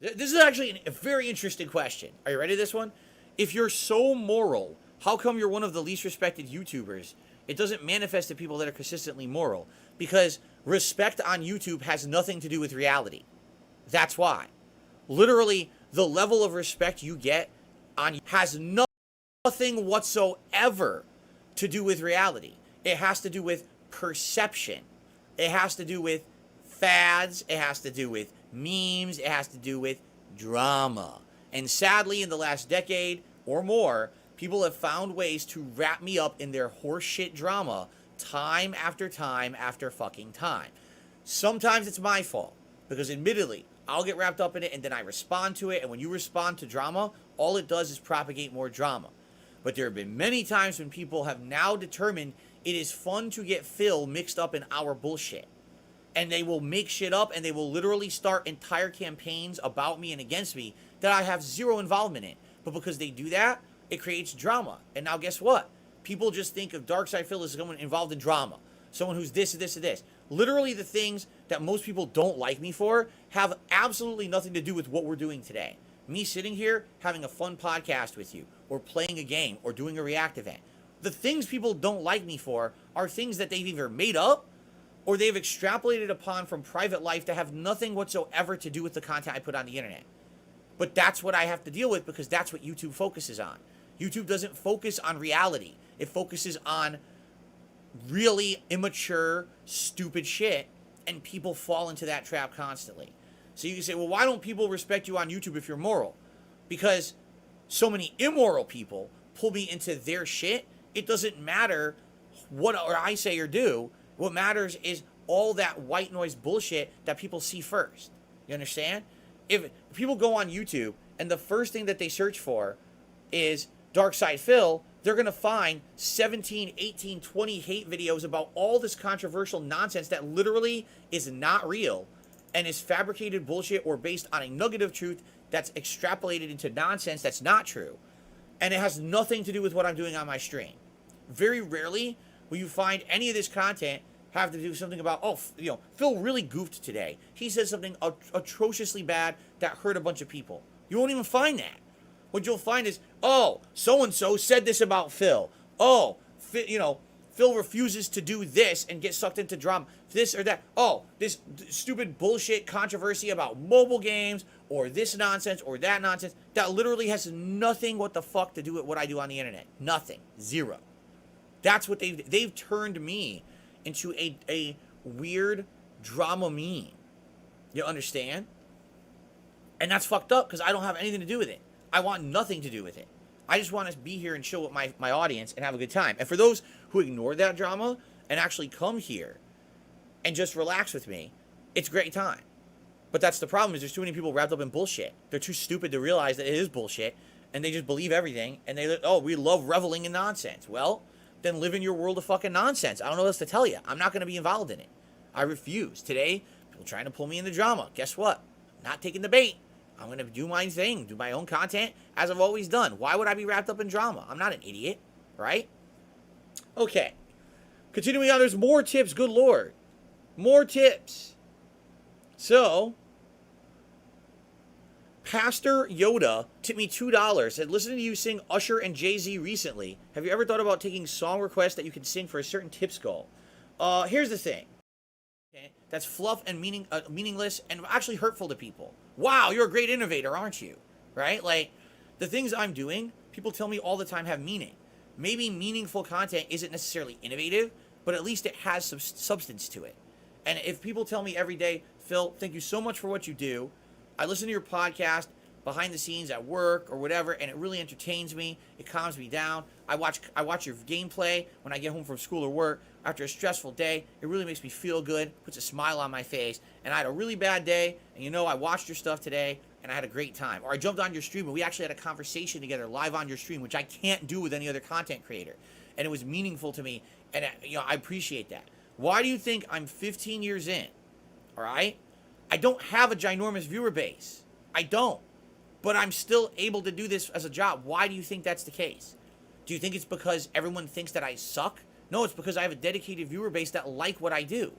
This is actually a very interesting question. Are you ready to this one? If you're so moral, how come you're one of the least respected YouTubers? It doesn't manifest to people that are consistently moral. Because respect on YouTube has nothing to do with reality. That's why. Literally, the level of respect you get on has nothing whatsoever to do with reality. It has to do with perception. It has to do with fads. It has to do with memes. It has to do with drama. And sadly, in the last decade or more, people have found ways to wrap me up in their horseshit drama time after time after fucking time. Sometimes it's my fault, because admittedly, I'll get wrapped up in it and then I respond to it, and when you respond to drama, all it does is propagate more drama. But there have been many times when people have now determined it is fun to get Phil mixed up in our bullshit. And they will make shit up, and they will literally start entire campaigns about me and against me that I have zero involvement in. But because they do that, it creates drama. And now guess what? People just think of Darkside Phil as someone involved in drama. Someone who's this, this, and this. Literally the things that most people don't like me for have absolutely nothing to do with what we're doing today. Me sitting here having a fun podcast with you, or playing a game, or doing a react event. The things people don't like me for are things that they've either made up or they've extrapolated upon from private life that have nothing whatsoever to do with the content I put on the internet. But that's what I have to deal with, because that's what YouTube focuses on. YouTube doesn't focus on reality. It focuses on really immature, stupid shit, and people fall into that trap constantly. So you can say, well, why don't people respect you on YouTube if you're moral? Because so many immoral people pull me into their shit. It doesn't matter what I say or do. What matters is all that white noise bullshit that people see first. You understand? If people go on YouTube and the first thing that they search for is Darkside Phil, they're going to find 17, 18, 20 hate videos about all this controversial nonsense that literally is not real and is fabricated bullshit or based on a nugget of truth that's extrapolated into nonsense that's not true. And it has nothing to do with what I'm doing on my stream. Very rarely will you find any of this content have to do something about, oh, you know, Phil really goofed today. He said something atrociously bad that hurt a bunch of people. You won't even find that. What you'll find is, oh, so-and-so said this about Phil. Oh, Phil refuses to do this and get sucked into drama. This or that. Oh, this stupid bullshit controversy about mobile games or this nonsense or that nonsense that literally has nothing what the fuck to do with what I do on the internet. Nothing. Zero. That's what they've turned me into a weird drama meme. You understand? And that's fucked up because I don't have anything to do with it. I want nothing to do with it. I just want to be here and chill with my audience and have a good time. And for those who ignore that drama and actually come here and just relax with me, it's a great time. But that's the problem, is there's too many people wrapped up in bullshit. They're too stupid to realize that it is bullshit, and they just believe everything, and we love reveling in nonsense. Well, then live in your world of fucking nonsense. I don't know what else to tell you. I'm not going to be involved in it. I refuse. Today, people trying to pull me into drama. Guess what? I'm not taking the bait. I'm going to do my thing, do my own content, as I've always done. Why would I be wrapped up in drama? I'm not an idiot, right? Okay. Continuing on, there's more tips. Good Lord. More tips. So, Pastor Yoda tipped me $2. Said, listening to you sing Usher and Jay-Z recently, have you ever thought about taking song requests that you can sing for a certain tips goal? Here's the thing. Okay, that's fluff and meaningless and actually hurtful to people. Wow, you're a great innovator, aren't you? Right? Like, the things I'm doing, people tell me all the time have meaning. Maybe meaningful content isn't necessarily innovative, but at least it has some substance to it. And if people tell me every day, Phil, thank you so much for what you do. I listen to your podcast behind the scenes at work or whatever, and it really entertains me. It calms me down. I watch your gameplay when I get home from school or work after a stressful day. It really makes me feel good, puts a smile on my face. And I had a really bad day, and I watched your stuff today, and I had a great time. Or I jumped on your stream, and we actually had a conversation together live on your stream, which I can't do with any other content creator. And it was meaningful to me, and I appreciate that. Why do you think I'm 15 years in? All right? I don't have a ginormous viewer base. I don't. But I'm still able to do this as a job. Why do you think that's the case? Do you think it's because everyone thinks that I suck? No, it's because I have a dedicated viewer base that like what I do.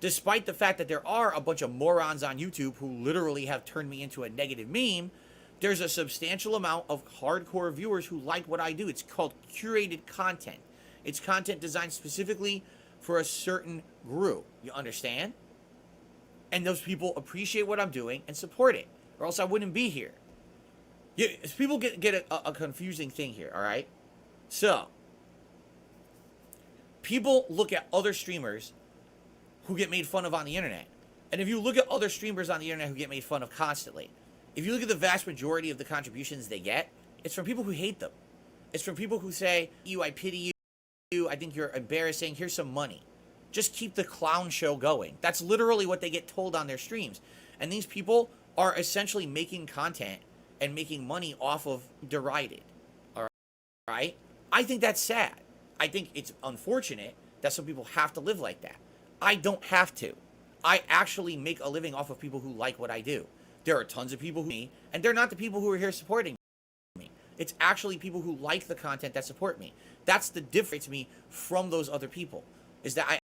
Despite the fact that there are a bunch of morons on YouTube who literally have turned me into a negative meme, there's a substantial amount of hardcore viewers who like what I do. It's called curated content. It's content designed specifically for a certain group. You understand? And those people appreciate what I'm doing and support it, or else I wouldn't be here. People get a confusing thing here, all right? So, people look at other streamers who get made fun of on the internet. And if you look at other streamers on the internet who get made fun of constantly, if you look at the vast majority of the contributions they get, it's from people who hate them. It's from people who say, I pity you, I think you're embarrassing, here's some money. Just keep the clown show going. That's literally what they get told on their streams. And these people are essentially making content and making money off of derided. All right? I think that's sad. I think it's unfortunate that some people have to live like that. I don't have to. I actually make a living off of people who like what I do. There are tons of people who and they're not the people who are here supporting me. It's actually people who like the content that support me. That's the difference me from those other people, is that I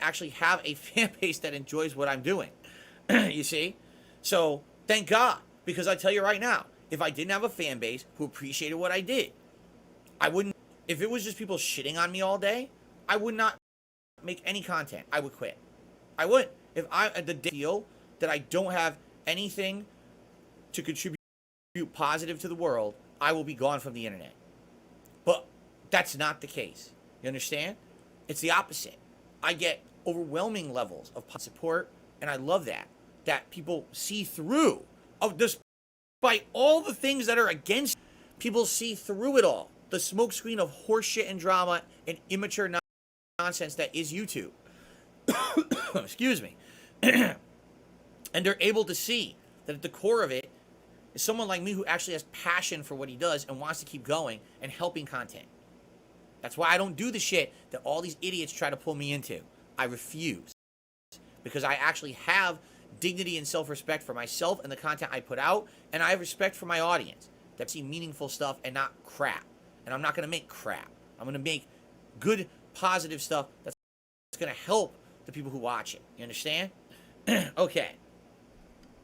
actually have a fan base that enjoys what I'm doing. You see? So, thank God. Because I tell you right now, if I didn't have a fan base who appreciated what I did, I wouldn't, if it was just people shitting on me all day, I would not make any content. I would quit. I would. If I the deal that I don't have anything to contribute positive to the world, I will be gone from the internet. But that's not the case. You understand? It's the opposite. I get overwhelming levels of support, and I love that. That people see through. Despite all the things that are against, people see through it all. The smokescreen of horseshit and drama and immature nonsense that is YouTube. Excuse me. And they're able to see that at the core of it is someone like me who actually has passion for what he does and wants to keep going and helping content. That's why I don't do the shit that all these idiots try to pull me into. I refuse. Because I actually have dignity and self-respect for myself and the content I put out, and I have respect for my audience that see meaningful stuff and not crap. And I'm not going to make crap. I'm going to make good, positive stuff that's going to help the people who watch it. You understand? Okay.